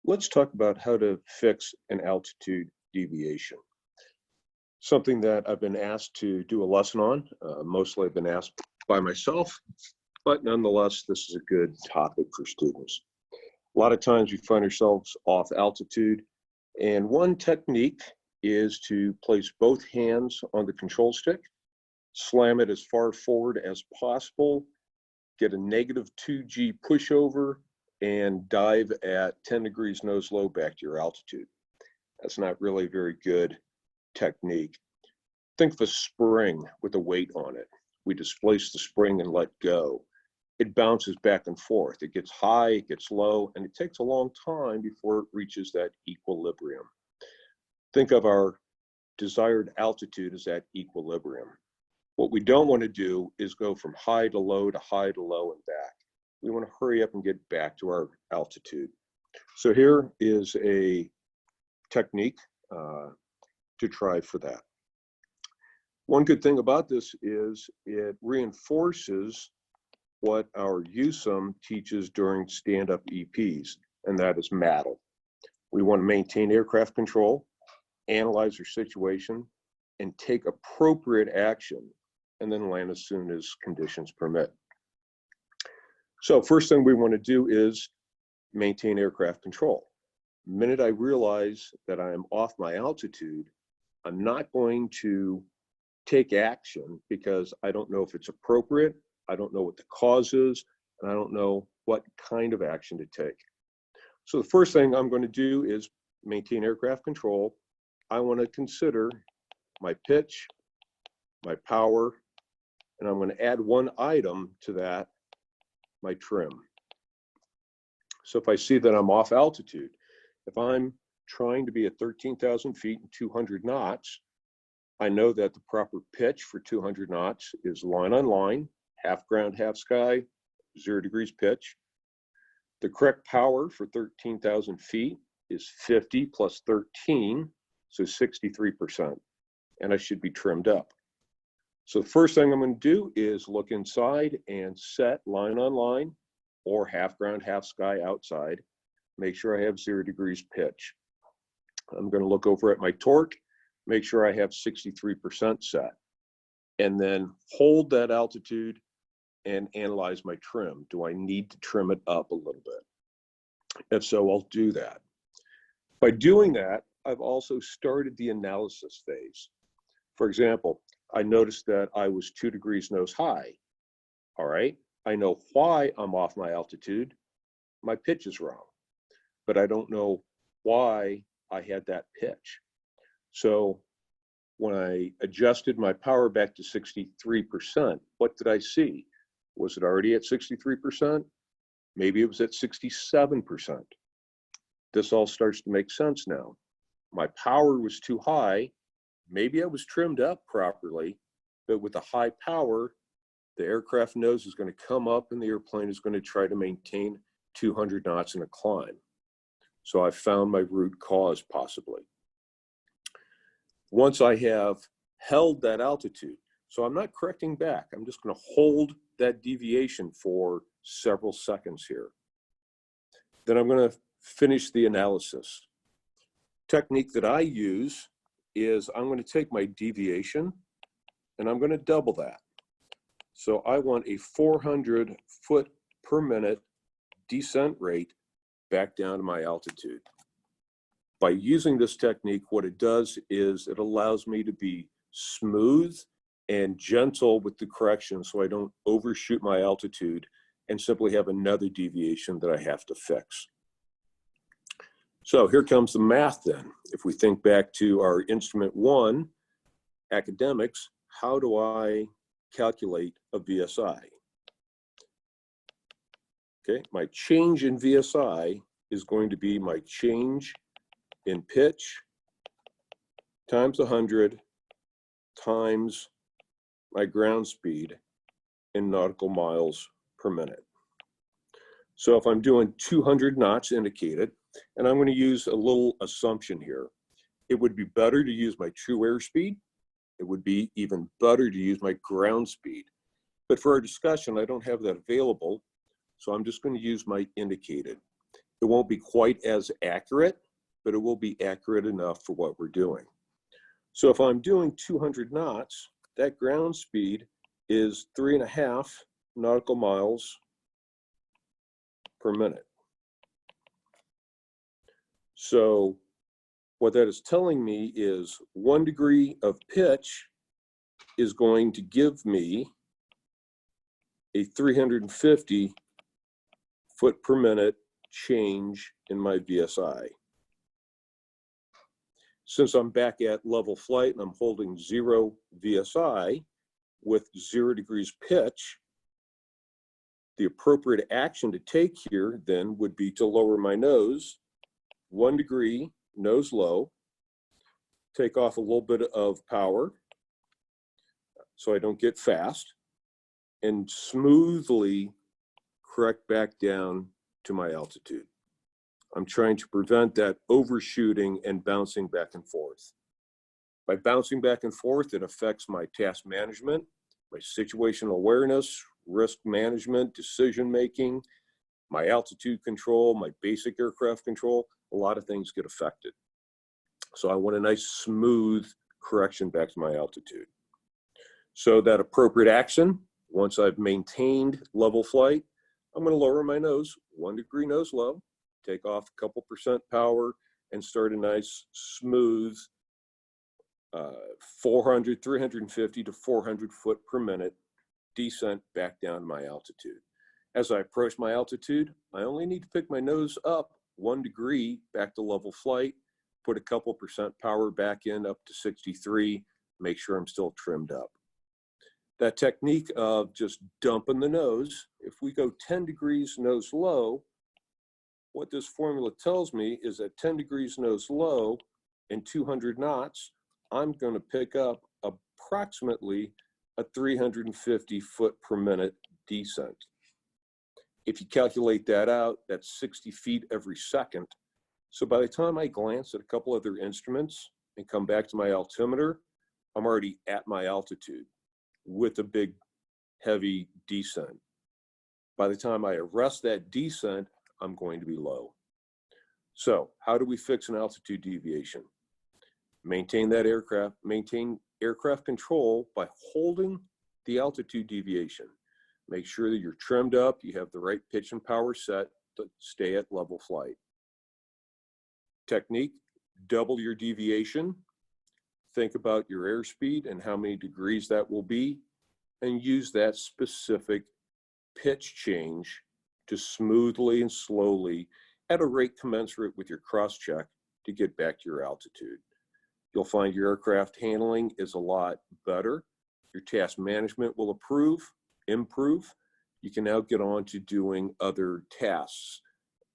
Let's talk about how to fix an altitude deviation. Something that I've been asked to do a lesson on. Mostly I've been asked by myself, but nonetheless, this is a good topic for students. A lot of times we find ourselves off altitude, and one technique is to place both hands on the control stick, slam it as far forward as possible, get a negative 2G pushover, and dive at 10 degrees nose low back to your altitude. That's not really a very good technique. Think of a spring with a weight on it. We displace the spring and let go. It bounces back and forth. It gets high, it gets low, and it takes a long time before it reaches that equilibrium. Think of our desired altitude as that equilibrium. What we don't want to do is go from high to low to high to low and back. We want to hurry up and get back to our altitude. So here is a technique to try for that. One good thing about this is it reinforces what our USUM teaches during stand-up EPs, and that is MATL. We want to maintain aircraft control, analyze our situation, and take appropriate action, and then land as soon as conditions permit. So first thing we want to do is maintain aircraft control. The minute I realize that I am off my altitude, I'm not going to take action because I don't know if it's appropriate, I don't know what the cause is, and I don't know what kind of action to take. So the first thing I'm going to do is maintain aircraft control. I want to consider my pitch, my power, and I'm going to add one item to that, my trim. So if I see that I'm off altitude, if I'm trying to be at 13,000 feet and 200 knots, I know that the proper pitch for 200 knots is line on line, half ground, half sky, 0 degrees pitch. The correct power for 13,000 feet is 50 plus 13, so 63%, and I should be trimmed up. So the first thing I'm going to do is look inside and set line on line or half ground, half sky outside. Make sure I have 0 degrees pitch. I'm going to look over at my torque, make sure I have 63% set, and then hold that altitude and analyze my trim. Do I need to trim it up a little bit? If so, I'll do that. By doing that, I've also started the analysis phase. For example, I noticed that I was 2 degrees nose high. All right, I know why I'm off my altitude. My pitch is wrong, but I don't know why I had that pitch. So when I adjusted my power back to 63%, what did I see? Was it already at 63%? Maybe it was at 67%. This all starts to make sense now. My power was too high. Maybe I was trimmed up properly, but with a high power, the aircraft nose is going to come up and the airplane is going to try to maintain 200 knots in a climb. So I found my root cause possibly. Once I have held that altitude, so I'm not correcting back, I'm just going to hold that deviation for several seconds here. Then I'm going to finish the analysis. Technique that I use is I'm going to take my deviation and I'm going to double that. So I want a 400 foot per minute descent rate back down to my altitude. By using this technique, what it does is it allows me to be smooth and gentle with the correction so I don't overshoot my altitude and simply have another deviation that I have to fix. So here comes the math then. If we think back to our instrument 1, academics, how do I calculate a VSI? Okay, my change in VSI is going to be my change in pitch times 100 times my ground speed in nautical miles per minute. So if I'm doing 200 knots indicated, and I'm going to use a little assumption here, it would be better to use my true airspeed. It would be even better to use my ground speed. But for our discussion, I don't have that available, so I'm just going to use my indicated. It won't be quite as accurate, but it will be accurate enough for what we're doing. So if I'm doing 200 knots, that ground speed is 3.5 nautical miles per minute. So what that is telling me is 1 degree of pitch is going to give me a 350 foot per minute change in my VSI. Since I'm back at level flight and I'm holding 0 VSI with 0 degrees pitch, the appropriate action to take here then would be to lower my nose 1 degree, nose low, take off a little bit of power so I don't get fast, and smoothly correct back down to my altitude. I'm trying to prevent that overshooting and bouncing back and forth. By bouncing back and forth, it affects my task management, my situational awareness, risk management, decision-making, my altitude control, my basic aircraft control. A lot of things get affected. So I want a nice smooth correction back to my altitude. So that appropriate action, once I've maintained level flight, I'm going to lower my nose 1 degree nose low, take off a couple percent power, and start a nice smooth 350 to 400 foot per minute descent back down to my altitude. As I approach my altitude, I only need to pick my nose up 1 degree back to level flight, put a couple percent power back in up to 63, make sure I'm still trimmed up. That technique of just dumping the nose, if we go 10 degrees nose low, what this formula tells me is that 10 degrees nose low and 200 knots, I'm going to pick up approximately a 350 foot per minute descent. If you calculate that out, that's 60 feet every second. So by the time I glance at a couple other instruments and come back to my altimeter, I'm already at my altitude with a big, heavy descent. By the time I arrest that descent, I'm going to be low. So how do we fix an altitude deviation? Maintain aircraft control by holding the altitude deviation. Make sure that you're trimmed up, you have the right pitch and power set to stay at level flight. Technique, double your deviation. Think about your airspeed and how many degrees that will be, and use that specific pitch change to smoothly and slowly, at a rate commensurate with your cross-check, to get back to your altitude. You'll find your aircraft handling is a lot better. Your task management will improve. You can now get on to doing other tasks,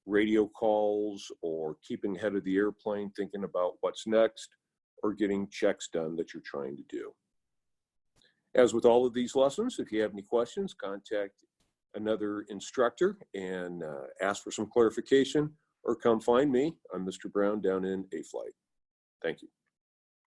radio calls, or keeping ahead of the airplane, thinking about what's next, or getting checks done that you're trying to do. As with all of these lessons, if you have any questions, contact another instructor and ask for some clarification, or come find me. I'm Mr. Brown down in A-Flight. Thank you.